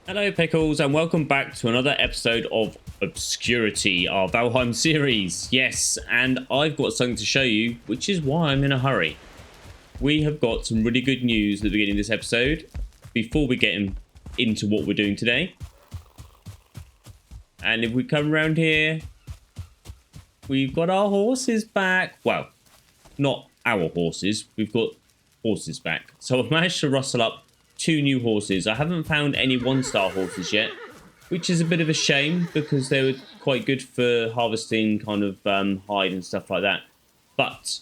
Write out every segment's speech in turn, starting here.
Hello Pickles and welcome back to another episode of Obscurity, our Valheim series. Yes, and I've got something to show you, which is why I'm in a hurry. We have got some really good news at the beginning of this episode, before we get into what we're doing today. And if we come around here, we've got our horses back. Well, not our horses, we've got horses back. So I've managed to rustle up 2 new horses. I haven't found any 1-star horses yet, which is a bit of a shame because they were quite good for harvesting kind of hide and stuff like that. But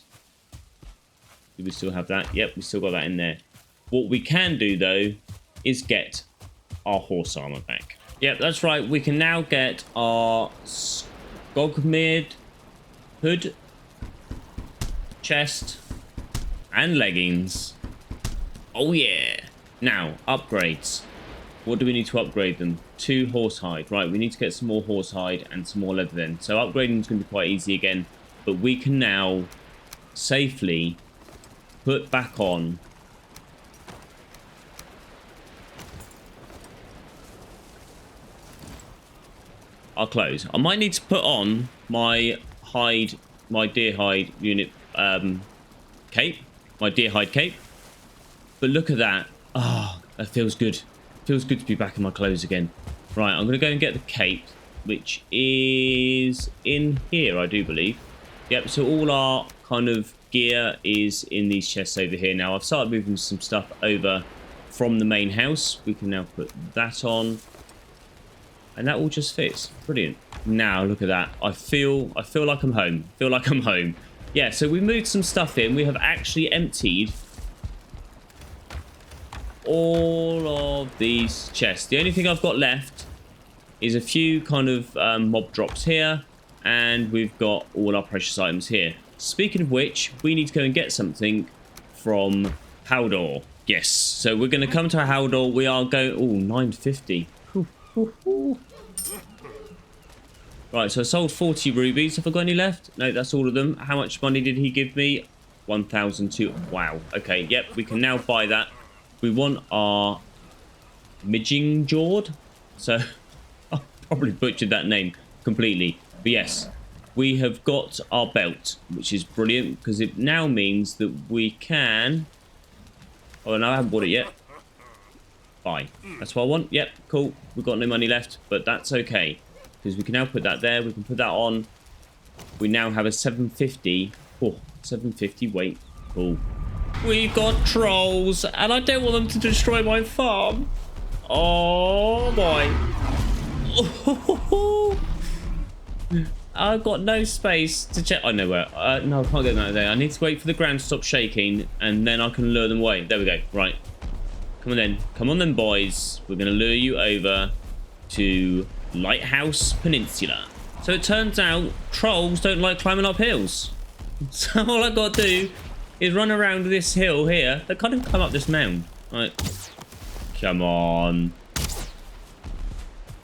do we still have that? Yep, we still got that in there. What we can do though is get our horse armor back. Yep, that's right. We can now get our skogmid hood, chest, and leggings. Oh yeah. Now, upgrades. What do we need to upgrade them? 2 horsehide. Right, we need to get some more horsehide and some more leather then. So upgrading is going to be quite easy again. But we can now safely put back on our clothes. I might need to put on my hide, my deer hide unit cape. My deer hide cape. But look at that. Ah, that feels good. Feels good to be back in my clothes again. Right, I'm going to go and get the cape, which is in here, I do believe. Yep, so all our kind of gear is in these chests over here. Now, I've started moving some stuff over from the main house. We can now put that on. And that all just fits. Brilliant. Now, look at that. I feel like I'm home. Feel like I'm home. Yeah, so we moved some stuff in. We have actually emptied all of these chests. The only thing I've got left is a few kind of mob drops here, and we've got all our precious items here. Speaking of which, we need to go and get something from Haldor. Yes, so we're going to come to Haldor. We are going... Oh, 950. Right, so I sold 40 rubies. Have I got any left? No, that's all of them. How much money did he give me? 1,002. Wow. Okay, yep, we can now buy that. We want our midging jord. So I probably butchered that name completely. But yes, we have got our belt, which is brilliant because it now means that we can... Oh, no, I haven't bought it yet. Buy. That's what I want. Yep, cool. We've got no money left, but that's okay. Because we can now put that there. We can put that on. We now have a 750. Oh, 750 weight. Cool. We've got trolls, and I don't want them to destroy my farm. Oh, boy. Oh, I've got no space to check. I know where. No, I can't get them out of there. I need to wait for the ground to stop shaking, and then I can lure them away. There we go. Right. Come on then. Come on then, boys. We're going to lure you over to Lighthouse Peninsula. So it turns out trolls don't like climbing up hills. So all I've got to do is run around this hill here. They kind of come up this mound. Right. Come on.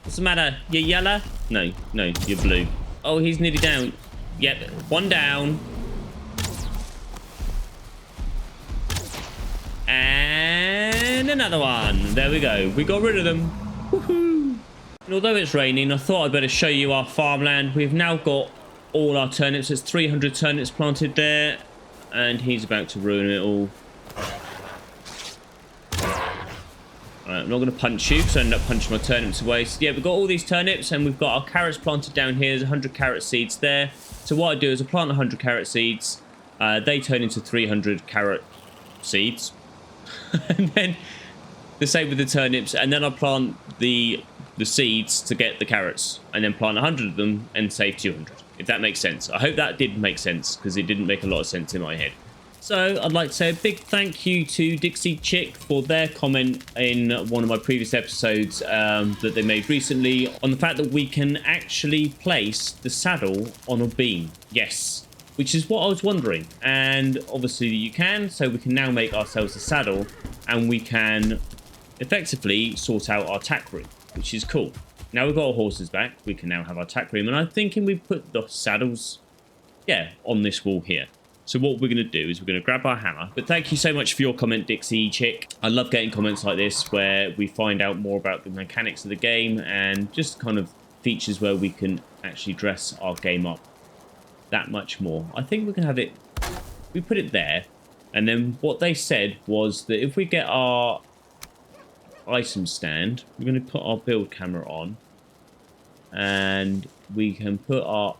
What's the matter? You yellow? No, you're blue. Oh, he's nearly down. Yep, 1 down. And another one. There we go. We got rid of them. Woohoo! And although it's raining, I thought I'd better show you our farmland. We've now got all our turnips. There's 300 turnips planted there. And he's about to ruin it all. Right, I'm not going to punch you because I end up punching my turnips away. So yeah, we've got all these turnips and we've got our carrots planted down here. There's 100 carrot seeds there. So what I do is I plant 100 carrot seeds. They turn into 300 carrot seeds. And then the same with the turnips. And then I plant the seeds to get the carrots. And then plant 100 of them and save 200. If that makes sense. I hope that did make sense because it didn't make a lot of sense in my head. So I'd like to say a big thank you to Dixie Chick for their comment in one of my previous episodes that they made recently on the fact that we can actually place the saddle on a beam. Yes, which is what I was wondering. And obviously you can, so we can now make ourselves a saddle and we can effectively sort out our tack room, which is cool. Now we've got our horses back, we can now have our tack room. And I'm thinking we put the saddles, yeah, on this wall here. So what we're going to do is we're going to grab our hammer. But thank you so much for your comment, Dixie Chick. I love getting comments like this where we find out more about the mechanics of the game and just kind of features where we can actually dress our game up that much more. I think we can have it, we put it there, and then what they said was that if we get our item stand, we're going to put our build camera on, and we can put our,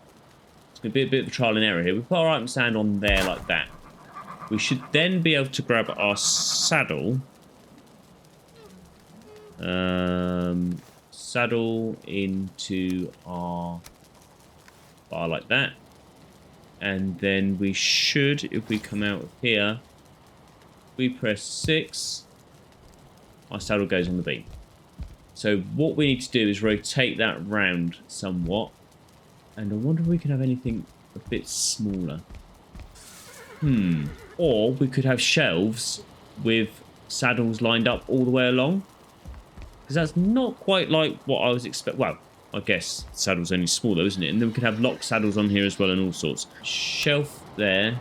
it's going to be a bit of a trial and error here, we put our item stand on there like that. We should then be able to grab our saddle, saddle into our bar like that, and then we should, if we come out of here, we press 6, our saddle goes on the beam. So what we need to do is rotate that round somewhat, and I wonder if we can have anything a bit smaller. Or we could have shelves with saddles lined up all the way along, because that's not quite like what I was expecting. Well, I guess saddle's only small though, isn't it? And then we could have locked saddles on here as well and all sorts. Shelf there.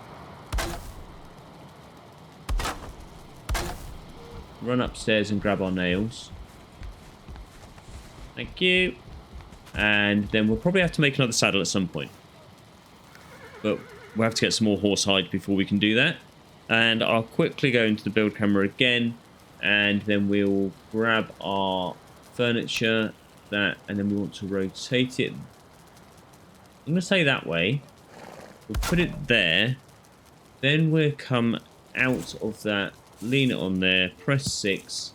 Run upstairs and grab our nails. Thank you. And then we'll probably have to make another saddle at some point. But we'll have to get some more horse hide before we can do that. And I'll quickly go into the build camera again. And then we'll grab our furniture, that, and then we want to rotate it. I'm going to say that way. We'll put it there. Then we'll come out of that, lean it on there, press 6.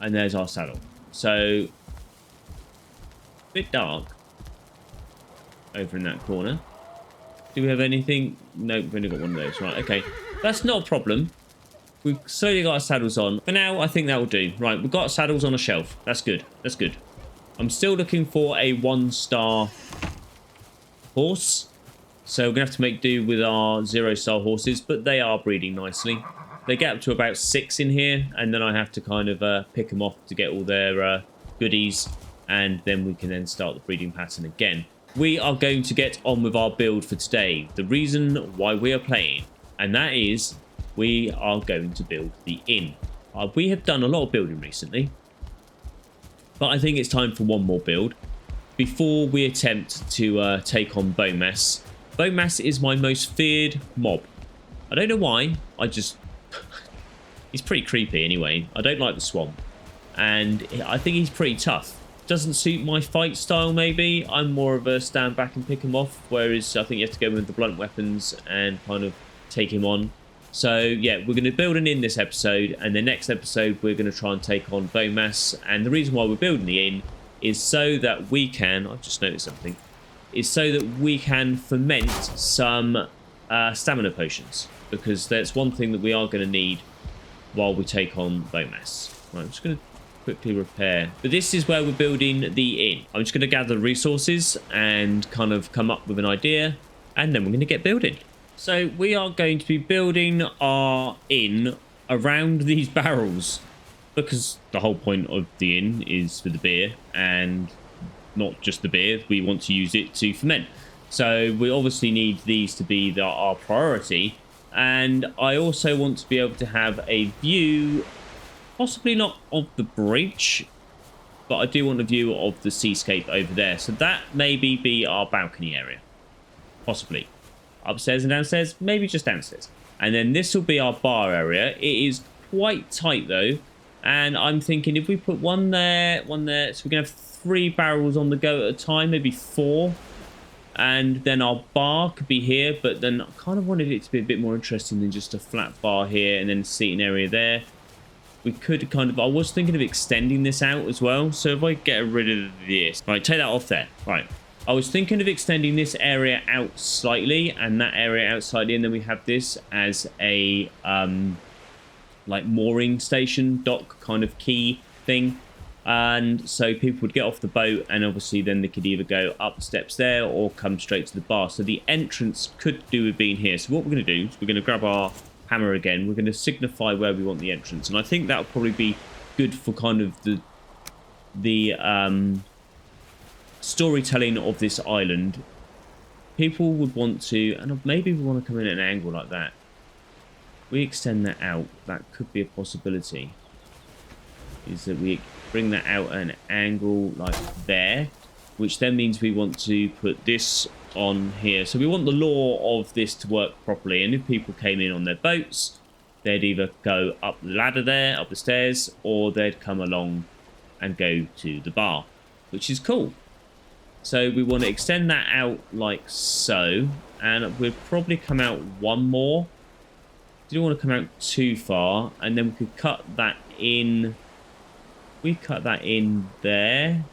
And there's our saddle. So, a bit dark over in that corner. Do we have anything? No, we've only got one of those. Right, okay. That's not a problem. We've slowly got our saddles on. For now, I think that will do. Right, we've got saddles on a shelf. That's good. That's good. I'm still looking for a 1-star horse. So we're going to have to make do with our 0-star horses, but they are breeding nicely. They get up to about 6 in here, and then I have to kind of pick them off to get all their goodies, and then we can then start the breeding pattern again. We are going to get on with our build for today. The reason why we are playing, and that is we are going to build the inn. We have done a lot of building recently, but I think it's time for one more build before we attempt to take on Bomas. Bomas is my most feared mob. I don't know why, I just... he's pretty creepy anyway. I don't like the swamp, and I think he's pretty tough. Doesn't suit my fight style maybe. I'm more of a stand back and pick him off, whereas I think you have to go with the blunt weapons and kind of take him on. So yeah, we're going to build an inn this episode, and the next episode we're going to try and take on Bomas. And the reason why we're building the inn is so that we can, I've just noticed something, is so that we can ferment some stamina potions, because that's one thing that we are going to need while we take on Bomas. Right, I'm just going to quickly repair. But this is where we're building the inn. I'm just going to gather resources and kind of come up with an idea, and then we're going to get building. So we are going to be building our inn around these barrels, because the whole point of the inn is for the beer, and not just the beer, we want to use it to ferment. So we obviously need these to be our priority, and I also want to be able to have a view, possibly not of the bridge, but I do want a view of the seascape over there. So that maybe be our balcony area, possibly. Upstairs and downstairs, maybe just downstairs. And then this will be our bar area. It is quite tight though, and I'm thinking if we put one there, so we can have 3 barrels on the go at a time, maybe 4. And then our bar could be here, but then I kind of wanted it to be a bit more interesting than just a flat bar here and then a seating area there. We could kind of, I was thinking of extending this out as well. So if I get rid of this, right, take that off there. Right. I was thinking of extending this area out slightly and that area out slightly, and then we have this as a like mooring station, dock kind of key thing. And so people would get off the boat, and obviously then they could either go up the steps there or come straight to the bar. So the entrance could do with being here. So what we're going to do is we're going to grab our hammer again. We're going to signify where we want the entrance, and I think that would probably be good for kind of the storytelling of this island, people would want to, and maybe we want to come in at an angle like that. We extend that out. That could be a possibility. Is that we bring that out at an angle like there, which then means we want to put this on here. So we want the law of this to work properly. And if people came in on their boats, they'd either go up the ladder there, up the stairs, or they'd come along and go to the bar, which is cool. So we want to extend that out like so, and we'll probably come out one more. Didn't want to come out too far, and then we could cut that in. We cut that in there.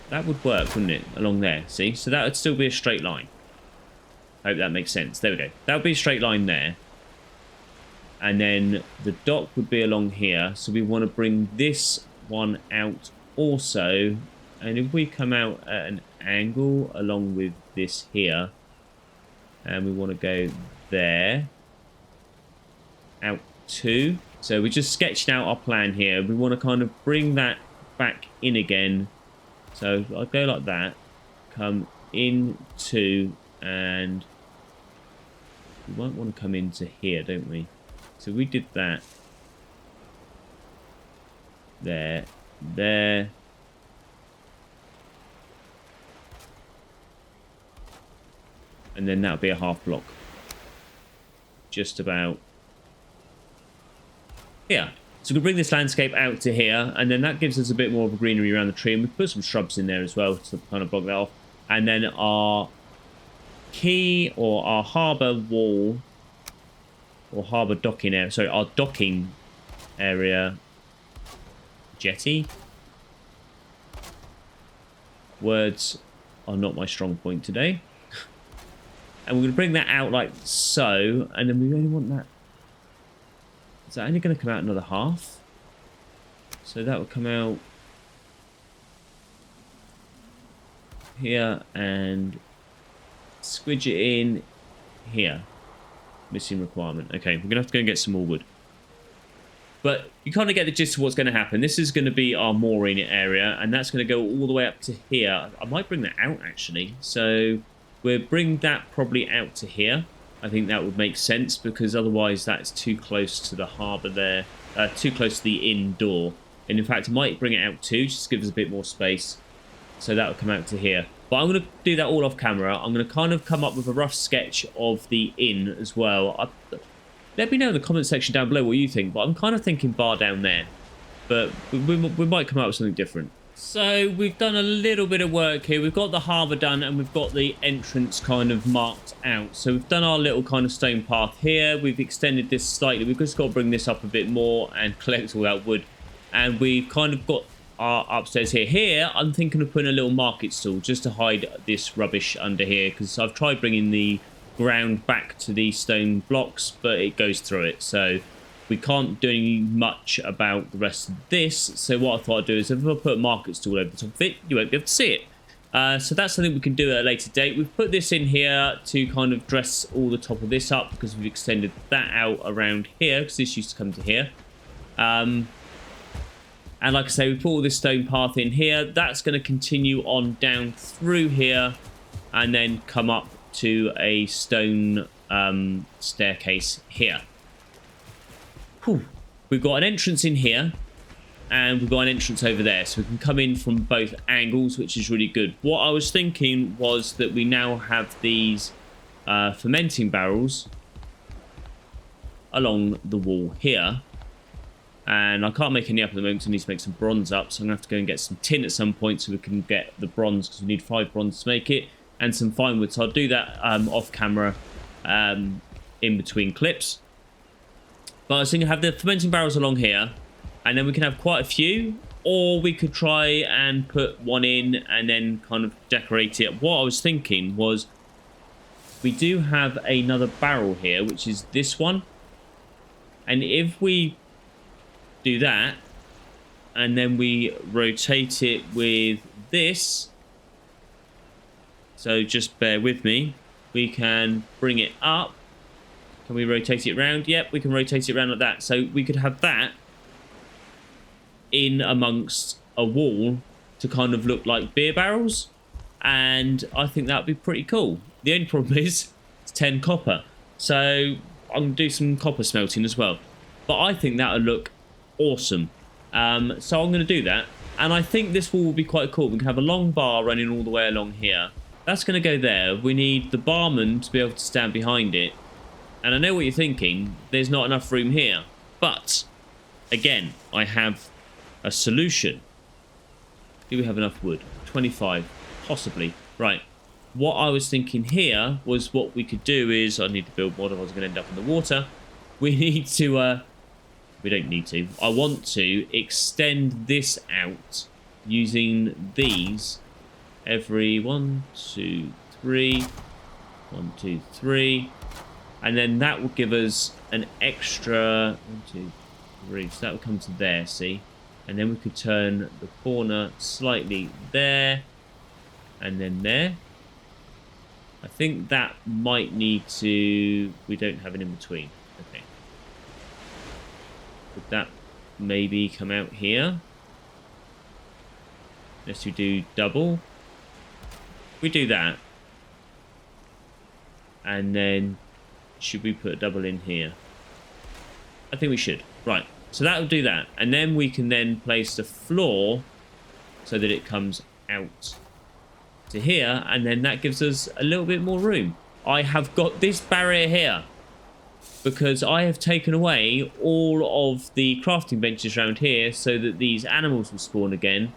That would work, wouldn't it? Along there, see? So that would still be a straight line. Hope that makes sense. There we go. That would be a straight line there. And then the dock would be along here. So we want to bring this one out also. And if we come out at an angle along with this here, and we want to go there, out two. So we're just sketching out our plan here. We want to kind of bring that back in again. So I'll go like that, come into, and we won't want to come into here, don't we? So we did that. There. And then that'll be a half block. Just about here. So we can bring this landscape out to here, and then that gives us a bit more of a greenery around the tree, and we put some shrubs in there as well to kind of block that off. And then our quay or our harbour wall, or harbour docking area, sorry, our docking area, jetty. Words are not my strong point today. And we're going to bring that out like so, and then we only want that. Is that only going to come out another half? So that will come out here and squidge it in here. Missing requirement. Okay, we're going to have to go and get some more wood. But you kind of get the gist of what's going to happen. This is going to be our mooring area, and that's going to go all the way up to here. I might bring that out, actually. So we'll bring that probably out to here. I think that would make sense, because otherwise that's too close to the harbour there. Too close to the inn door. And in fact, I might bring it out too, just to give us a bit more space. So that will come out to here. But I'm going to do that all off camera. I'm going to kind of come up with a rough sketch of the inn as well. Let me know in the comment section down below what you think. But I'm kind of thinking bar down there. But we might come up with something different. So we've done a little bit of work here. We've got the harbour done, and we've got the entrance kind of marked out. So we've done our little kind of stone path here. We've extended this slightly. We've just got to bring this up a bit more and collect all that wood. And we've kind of got our upstairs here. Here, I'm thinking of putting a little market stall just to hide this rubbish under here, because I've tried bringing the ground back to these stone blocks, but it goes through it. So we can't do much about the rest of this. So what I thought I'd do is if I put a market stall over the top of it, you won't be able to see it. So that's something we can do at a later date. We've put this in here to kind of dress all the top of this up, because we've extended that out around here, because this used to come to here. And like I say, we put all this stone path in here. That's going to continue on down through here and then come up to a stone staircase here. Whew. We've got an entrance in here, and we've got an entrance over there, so we can come in from both angles, which is really good. What I was thinking was that we now have these fermenting barrels along the wall here. And I can't make any up at the moment, so I need to make some bronze up. So I'm going to have to go and get some tin at some point so we can get the bronze, because we need 5 bronze to make it, and some fine wood. So I'll do that off camera in between clips. But I was thinking have the fermenting barrels along here, and then we can have quite a few, or we could try and put one in and then kind of decorate it. What I was thinking was we do have another barrel here, which is this one. And if we do that, and then we rotate it with this, so just bear with me, we can bring it up. Can we rotate it around? Yep, we can rotate it around like that. So we could have that in amongst a wall to kind of look like beer barrels, and I think that would be pretty cool. The only problem is it's 10 copper, so I'm going to do some copper smelting as well. But I think that would look awesome. So I'm going to do that. And I think this wall will be quite cool. We can have a long bar running all the way along here. That's going to go there. We need the barman to be able to stand behind it. And I know what you're thinking. There's not enough room here. But, again, I have a solution. Do we have enough wood? 25. Possibly. Right. What I was thinking here was what we could do is... I need to build more, otherwise I'm going to end up in the water. We need to... we don't need to. I want to extend this out using these every 1, 2, 3. 1, 2, 3. And then that will give us an extra 1, 2, 3. So that will come to there, see? And then we could turn the corner slightly there and then there. I think that might need to... We don't have an in-between. Okay. Would that maybe come out here? Unless we do double. We do that. And then should we put a double in here? I think we should. Right. So that will do that. And then we can then place the floor so that it comes out to here. And then that gives us a little bit more room. I have got this barrier here because I have taken away all of the crafting benches around here so that these animals will spawn again.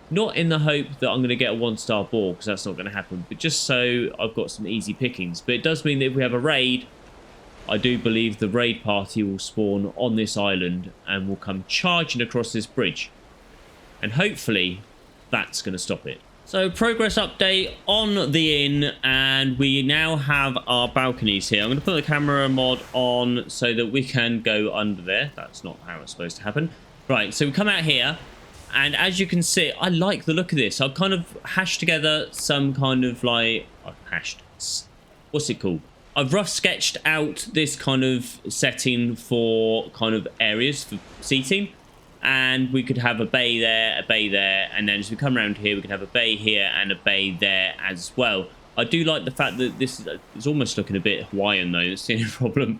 Not in the hope that I'm going to get a 1-star boar, because that's not going to happen, but just so I've got some easy pickings. But it does mean that if we have a raid, I do believe the raid party will spawn on this island and will come charging across this bridge. And hopefully that's going to stop it. So progress update on the inn, and we now have our balconies here. I'm going to put the camera mod on so that we can go under there. That's not how it's supposed to happen. Right, so we come out here, and as you can see, I like the look of this. I've kind of hashed together some kind of like... What's it called? I've rough sketched out this kind of setting for kind of areas for seating. And we could have a bay there, and then as we come around here, we could have a bay here and a bay there as well. I do like the fact that this is almost looking a bit Hawaiian though, that's the only problem.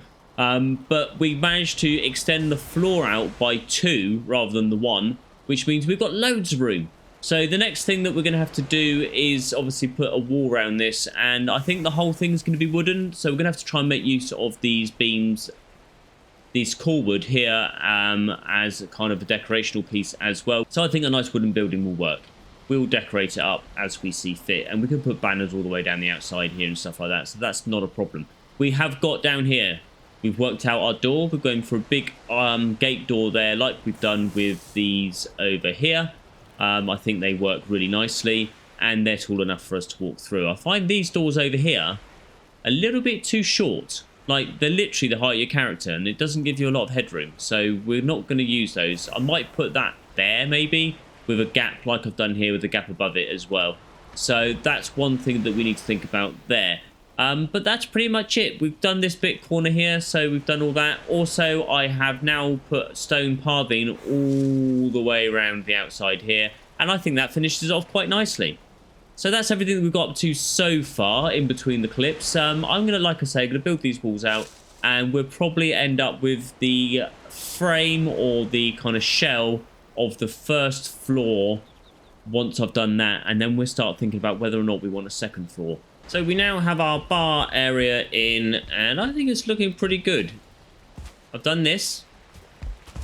But we managed to extend the floor out by 2 rather than the 1, which means we've got loads of room. So the next thing that we're going to have to do is obviously put a wall around this, and I think the whole thing's going to be wooden, so we're going to have to try and make use of these beams, these core wood here, as kind of a decorational piece as well. So I think a nice wooden building will work. We'll decorate it up as we see fit, and we can put banners all the way down the outside here and stuff like that, so that's not a problem. We have got down here, we've worked out our door. We're going for a big gate door there, like we've done with these over here. I think they work really nicely, and they're tall enough for us to walk through. I find these doors over here a little bit too short. Like, they're literally the height of your character, and it doesn't give you a lot of headroom, so we're not going to use those. I might put that there, maybe, with a gap like I've done here with a gap above it as well. So that's one thing that we need to think about there. But that's pretty much it. We've done this bit corner here, so we've done all that. Also, I have now put stone pathing all the way around the outside here, and I think that finishes off quite nicely. So that's everything that we've got up to so far in between the clips. I'm going to, like I say, going to build these walls out, and we'll probably end up with the frame or the kind of shell of the first floor once I've done that, and then we'll start thinking about whether or not we want a second floor. So we now have our bar area in, and I think it's looking pretty good. I've done this,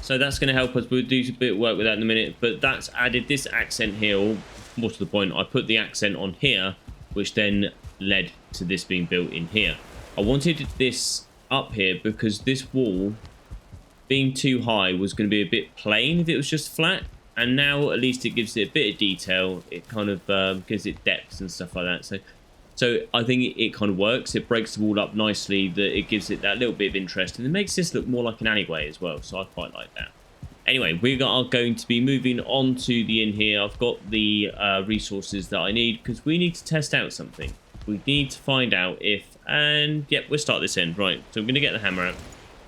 so that's going to help us. We'll do a bit of work with that in a minute, but that's added this accent here, or more to the point, I put the accent on here, which then led to this being built in here. I wanted this up here because this wall, being too high, was going to be a bit plain if it was just flat, and now at least it gives it a bit of detail. It kind of gives it depth and stuff like that. So I think it kind of works. It breaks the wall up nicely, that it gives it that little bit of interest, and it makes this look more like an alleyway as well, so I quite like that. Anyway, we are going to be moving on to the inn here. I've got the resources that I need, because we need to test out something. We need to find out if, and yep, we'll start this end. Right, so I'm going to get the hammer out.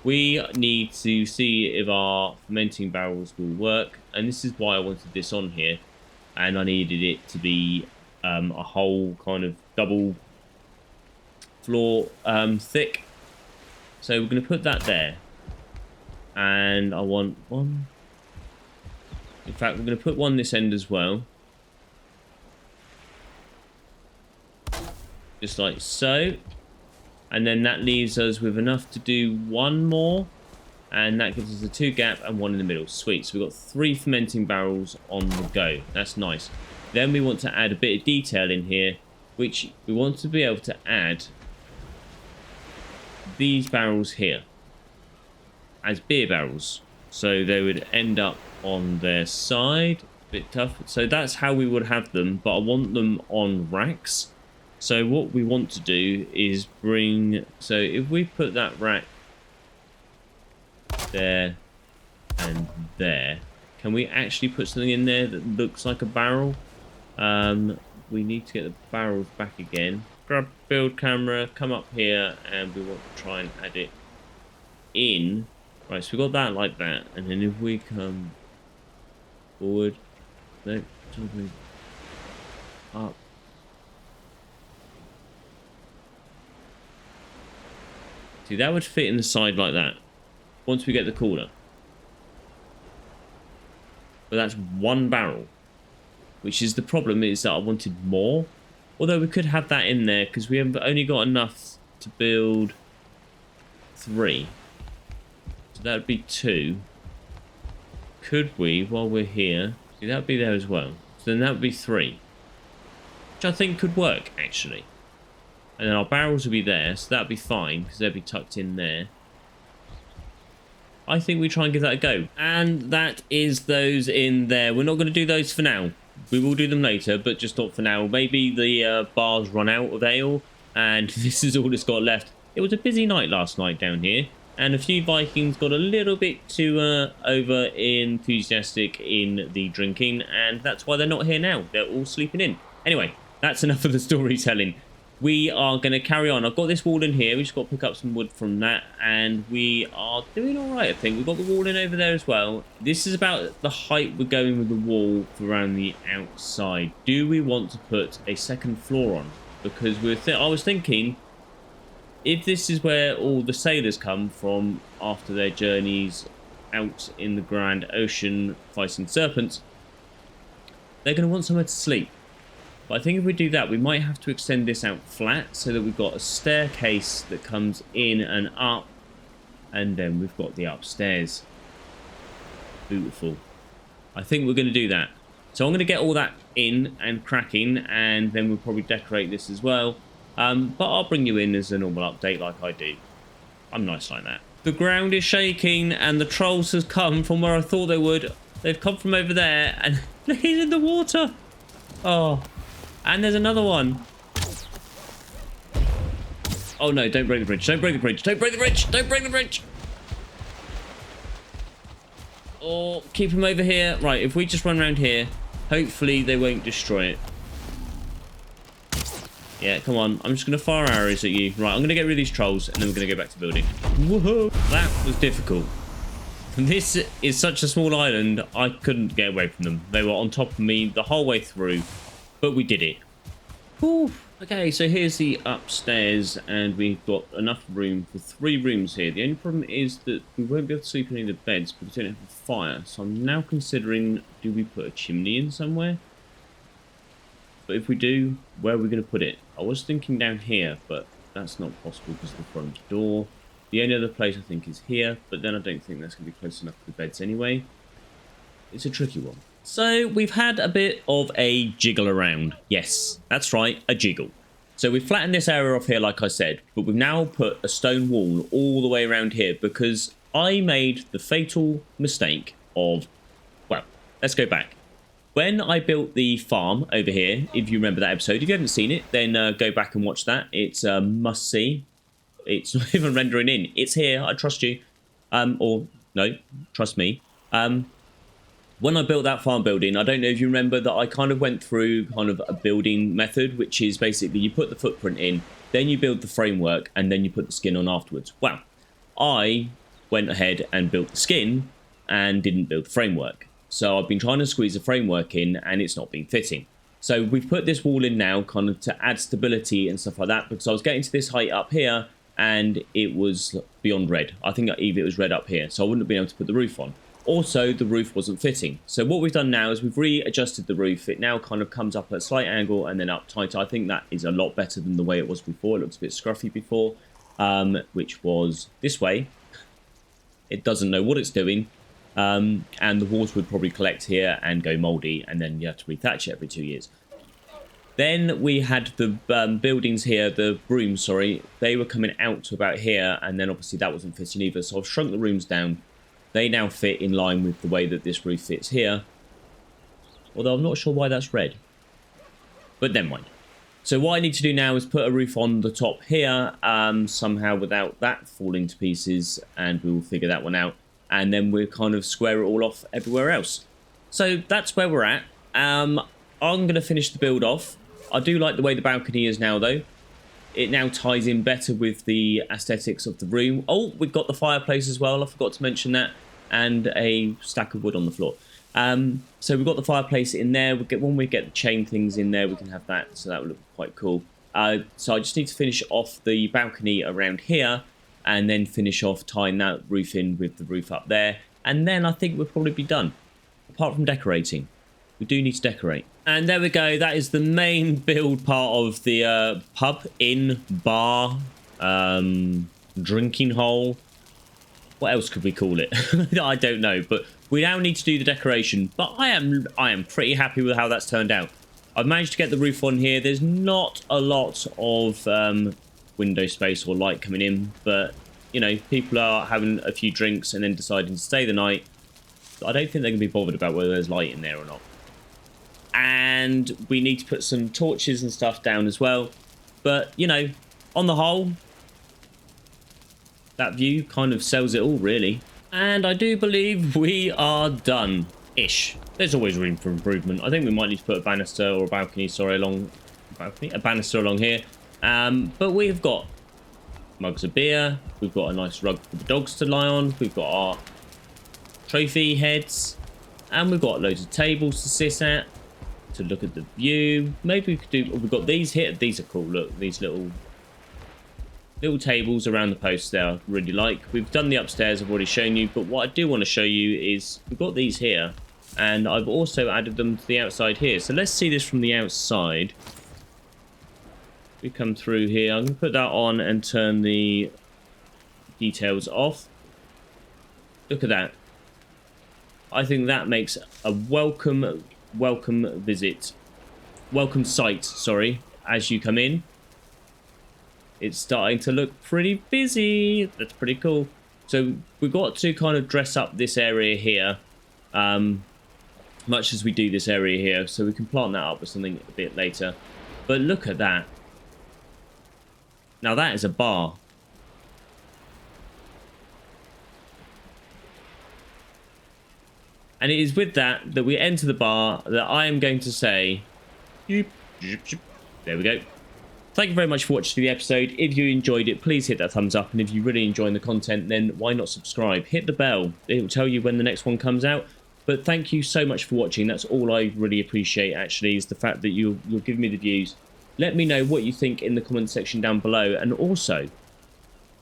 We need to see if our fermenting barrels will work, and this is why I wanted this on here. and I needed it to be a whole kind of double floor thick. So we're going to put that there, and I want one. In fact, we're going to put one this end as well, just like so, and then that leaves us with enough to do one more, and that gives us a 2 gap and 1 in the middle. Sweet. So we've got 3 fermenting barrels on the go. That's nice. Then we want to add a bit of detail in here, which we want to be able to add these barrels here as beer barrels, so they would end up on their side. A bit tough. So that's how we would have them, but I want them on racks. So what we want to do is bring, so if we put that rack there and there, can we actually put something in there that looks like a barrel? We need to get the barrels back again. Grab build camera, come up here, and we want to try and add it in. Right, so we got that like that, and then if we come forward, no, something up. See, that would fit in the side like that once we get the cooler. But that's 1 barrel, which is the problem, is that I wanted more. Although we could have that in there because we have only got enough to build 3. So that would be 2. Could we, while we're here, see, that would be there as well. So then that would be 3, which I think could work actually. And then our barrels will be there, so that would be fine because they'll be tucked in there. I think we try and give that a go. And that is those in there. We're not going to do those for now. We will do them later, but just not for now. Maybe the bars run out of ale, and this is all that's got left. It was a busy night last night down here, and a few Vikings got a little bit too over enthusiastic in the drinking, and that's why they're not here now. They're all sleeping in. Anyway, that's enough of the storytelling. We are going to carry on. I've got this wall in here. We've just got to pick up some wood from that. And we are doing all right, I think. We've got the wall in over there as well. This is about the height we're going with the wall around the outside. Do we want to put a second floor on? Because I was thinking, if this is where all the sailors come from after their journeys out in the grand ocean fighting serpents, they're going to want somewhere to sleep. But I think if we do that, we might have to extend this out flat so that we've got a staircase that comes in and up, and then we've got the upstairs. Beautiful. I think we're going to do that. So I'm going to get all that in and cracking, and then we'll probably decorate this as well. But I'll bring you in as a normal update like I do. I'm nice like that. The ground is shaking, and the trolls has come from where I thought they would. They've come from over there, and they're in the water. Oh. And there's another one. Oh no, don't break the bridge. Don't break the bridge. Don't break the bridge. Don't break the bridge. Or keep them over here. Right, if we just run around here, hopefully they won't destroy it. Yeah, come on. I'm just going to fire arrows at you. Right, I'm going to get rid of these trolls, and then we're going to go back to building. Woohoo! That was difficult. This is such a small island, I couldn't get away from them. They were on top of me the whole way through. But we did it. Whew. Okay, so here's the upstairs, and we've got enough room for 3 rooms here. The only problem is that we won't be able to sleep in any of the beds because we don't have a fire. So I'm now considering, do we put a chimney in somewhere? But if we do, where are we going to put it? I was thinking down here, but that's not possible because of the front door. The only other place I think is here, but then I don't think that's going to be close enough to the beds anyway. It's a tricky one. So we've had a bit of a jiggle around. Yes, that's right, a jiggle. So we've flattened this area off here like I said, but we've now put a stone wall all the way around here because I made the fatal mistake of, well, let's go back. When I built the farm over here, if you remember that episode, if you haven't seen it, then go back and watch that. It's a must-see. It's not even rendering in. It's here, I trust you. Or, no, trust me. When I built that farm building, I don't know if you remember that I kind of went through kind of a building method, which is basically you put the footprint in, then you build the framework, and then you put the skin on afterwards. Well, I went ahead and built the skin and didn't build the framework. So I've been trying to squeeze the framework in and it's not been fitting. So we've put this wall in now kind of to add stability and stuff like that, because I was getting to this height up here and it was beyond red. I think it was red up here, so I wouldn't have been able to put the roof on. Also, the roof wasn't fitting. So what we've done now is we've readjusted the roof. It now kind of comes up at a slight angle and then up tighter. I think that is a lot better than the way it was before. It looks a bit scruffy before, which was this way. It doesn't know what it's doing. And the walls would probably collect here and go mouldy, and then you have to rethatch it every 2 years. Then we had the buildings here, the rooms, sorry, they were coming out to about here, and then obviously that wasn't fitting either, so I've shrunk the rooms down. They now fit in line with the way that this roof fits here, although I'm not sure why that's red, but never mind. So what I need to do now is put a roof on the top here, somehow without that falling to pieces, and we will figure that one out. And then we'll kind of square it all off everywhere else. So that's where we're at. I'm going to finish the build off. I do like the way the balcony is now, though. It now ties in better with the aesthetics of the room. Oh, we've got the fireplace as well. I forgot to mention that. And a stack of wood on the floor. So we've got the fireplace in there. When we get the chain things in there, we can have that. So that will look quite cool. So I just need to finish off the balcony around here, and then finish off tying that roof in with the roof up there. And then I think we'll probably be done. Apart from decorating. We do need to decorate. And there we go. That is the main build part of the pub, inn, bar, drinking hole. What else could we call it? I don't know. But we now need to do the decoration. But I am pretty happy with how that's turned out. I've managed to get the roof on here. There's not a lot of window space or light coming in, but you know, people are having a few drinks and then deciding to stay the night. I don't think they're gonna be bothered about whether there's light in there or not. And we need to put some torches and stuff down as well, but you know, on the whole, that view kind of sells it all, really. And I do believe we are done ish. There's always room for improvement. I think we might need to put a banister or a balcony, sorry, a banister along here. But we've got mugs of beer, we've got a nice rug for the dogs to lie on, we've got our trophy heads, and we've got loads of tables to sit at, to look at the view. Maybe we could do, we've got these here, these are cool, look, these little tables around the posts there, I really like. We've done the upstairs, I've already shown you, but what I do want to show you is, we've got these here, and I've also added them to the outside here. So let's see this from the outside. We come through here. I'm going to put that on and turn the details off. Look at that. I think that makes a welcome sight, sorry, as you come in. It's starting to look pretty busy. That's pretty cool. So we've got to kind of dress up this area here, much as we do this area here. So we can plant that up with something a bit later. But look at that. Now that is a bar. And it is with that we enter the bar that I am going to say, there we go. Thank you very much for watching the episode. If you enjoyed it, please hit that thumbs up. And if you're really enjoying the content, then why not subscribe? Hit the bell. It will tell you when the next one comes out. But thank you so much for watching. That's all I really appreciate, actually, is the fact that you'll give me the views. Let me know what you think in the comment section down below. And also,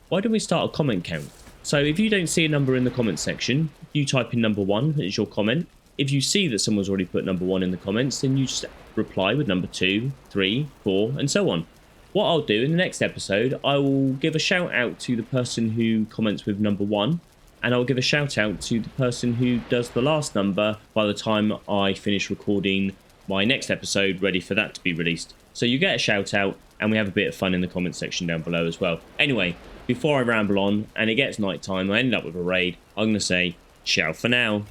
why don't we start a comment count? So if you don't see a number in the comment section, you type in number 1 as your comment. If you see that someone's already put number 1 in the comments, then you just reply with number 2, 3, 4, and so on. What I'll do in the next episode, I will give a shout out to the person who comments with number 1, and I'll give a shout out to the person who does the last number by the time I finish recording my next episode, ready for that to be released. So you get a shout out, and we have a bit of fun in the comment section down below as well. Anyway, before I ramble on and it gets night time, I end up with a raid, I'm going to say ciao for now.